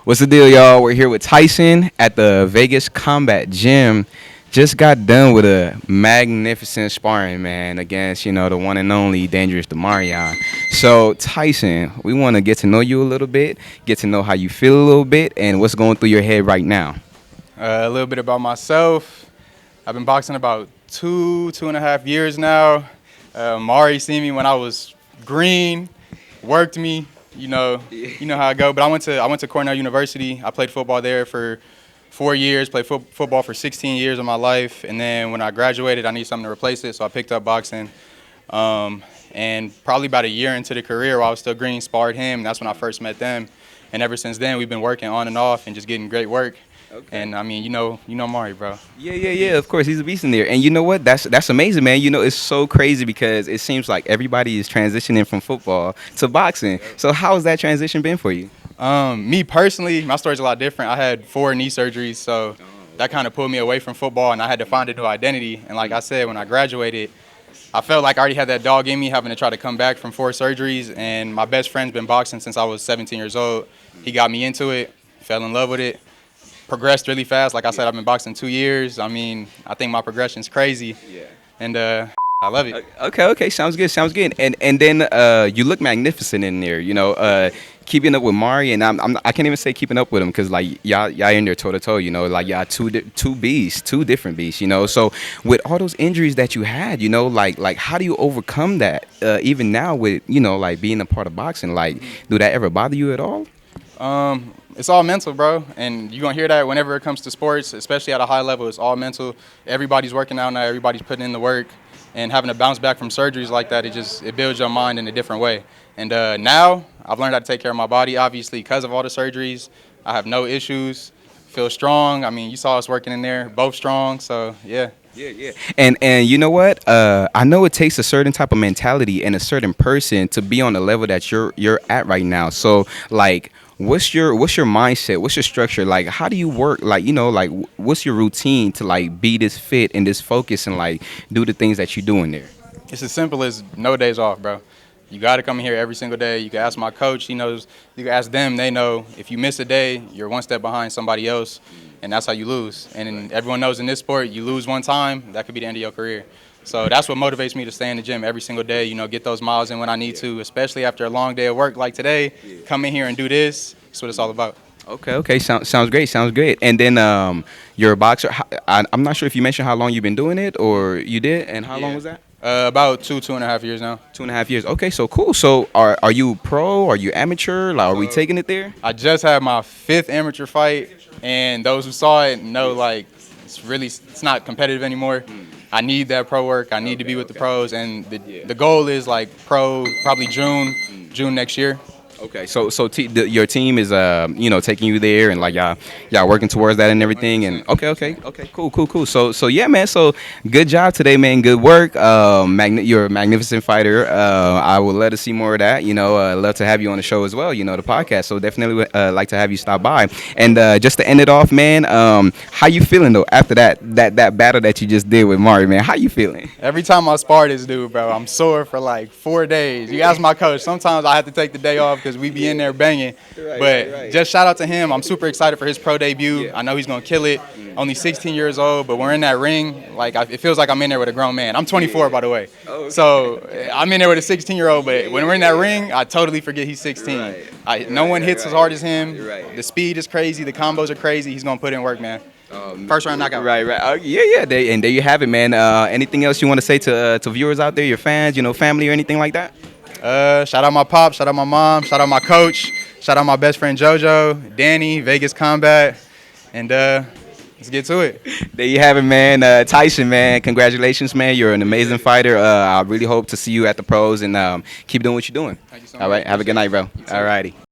What's the deal, y'all? We're here with Taison at the Vegas Combat Gym. Just got done with a magnificent sparring, man, against, the one and only dangerous Damarion. So, Taison, we want to get to know you a little bit, get to know how you feel a little bit, and what's going through your head right now. A little bit about myself. I've been boxing about two and a half years now. Mari seen me when I was green, worked me. You know how I go. But I went to Cornell University. I played football there for 4 years. Played football for 16 years of my life. And then when I graduated, I needed something to replace it, so I picked up boxing. And probably about a year into the career, while I was still green, sparred him. And that's when I first met them. And ever since then, we've been working on and off and just getting great work. Okay. And I mean, you know Mari, bro. Yeah. Of course, he's a beast in there. And you know what? That's amazing, man. It's so crazy because it seems like everybody is transitioning from football to boxing. So how has that transition been for you? Me personally, my story's a lot different. I had 4 knee surgeries, so that kind of pulled me away from football, and I had to find a new identity. And like I said, when I graduated, I felt like I already had that dog in me, having to try to come back from 4 surgeries. And my best friend's been boxing since I was 17 years old. He got me into it, fell in love with it. Progressed really fast. Like I said, I've been boxing 2 years. I mean, I think my progression's crazy. Yeah. And I love it. Okay. Sounds good. And then you look magnificent in there. Keeping up with Mari, and I can't even say keeping up with him because like y'all in there toe to toe. Like y'all two different beasts. So with all those injuries that you had, like how do you overcome that? Even now with like being a part of boxing, like do that ever bother you at all? It's all mental, bro, and you're going to hear that whenever it comes to sports, especially at a high level. It's all mental. Everybody's working out now. Everybody's putting in the work, and having to bounce back from surgeries like that, it builds your mind in a different way. And now I've learned how to take care of my body, obviously, because of all the surgeries. I have no issues, feel strong. I mean, you saw us working in there, both strong, so yeah. Yeah. And you know what? I know it takes a certain type of mentality and a certain person to be on the level that you're at right now. So like, what's your mindset? What's your structure? Like, how do you work? Like, what's your routine to like be this fit and this focus and like do the things that you do in there? It's as simple as no days off, bro. You got to come in here every single day. You can ask my coach. He knows. You can ask them. They know. If you miss a day, you're one step behind somebody else, and that's how you lose. And everyone knows in this sport, you lose one time, that could be the end of your career. So that's what motivates me to stay in the gym every single day, get those miles in when I need to, especially after a long day of work like today. Come in here and do this. That's what it's all about. Okay. Sounds great. And then you're a boxer. I'm not sure if you mentioned how long you've been doing it, or you did, and how long was that? About 2.5 years now. 2.5 years. Okay, so cool. So are you pro? Are you amateur? Like, are we taking it there? I just had my 5th amateur fight, and those who saw it know like it's not competitive anymore. I need that pro work. I need to be with the pros, and the goal is like pro probably June next year. Okay, so your team is taking you there, and like y'all working towards that and everything, and okay, cool. So yeah, man. So good job today, man. Good work. You're a magnificent fighter. I would love to see more of that. Love to have you on the show as well. The podcast. So definitely like to have you stop by. And just to end it off, man. How you feeling though after that battle that you just did with Mari, man? How you feeling? Every time I spar this dude, bro, I'm sore for like 4 days. You ask my coach. Sometimes I have to take the day off because we be in there banging. But just shout out to him. I'm super excited for his pro debut. I know he's going to kill it. Only 16 years old, but we're in that ring. Like, it feels like I'm in there with a grown man. I'm 24, by the way. So I'm in there with a 16-year-old, but when we're in that ring, I totally forget he's 16. No one hits as hard as him. The speed is crazy. The combos are crazy. He's going to put in work, man. First round knockout. Right. Yeah. And there you have it, man. Anything else you want to say to viewers out there, your fans, family or anything like that? Shout out my pop, shout out my mom, shout out my coach, shout out my best friend JoJo, Danny, Vegas Combat, and let's get to it. There you have it, man. Taison, man, congratulations, man. You're an amazing fighter. I really hope to see you at the pros and keep doing what you're doing. Thank you so much. All right, have a good night, bro. All righty.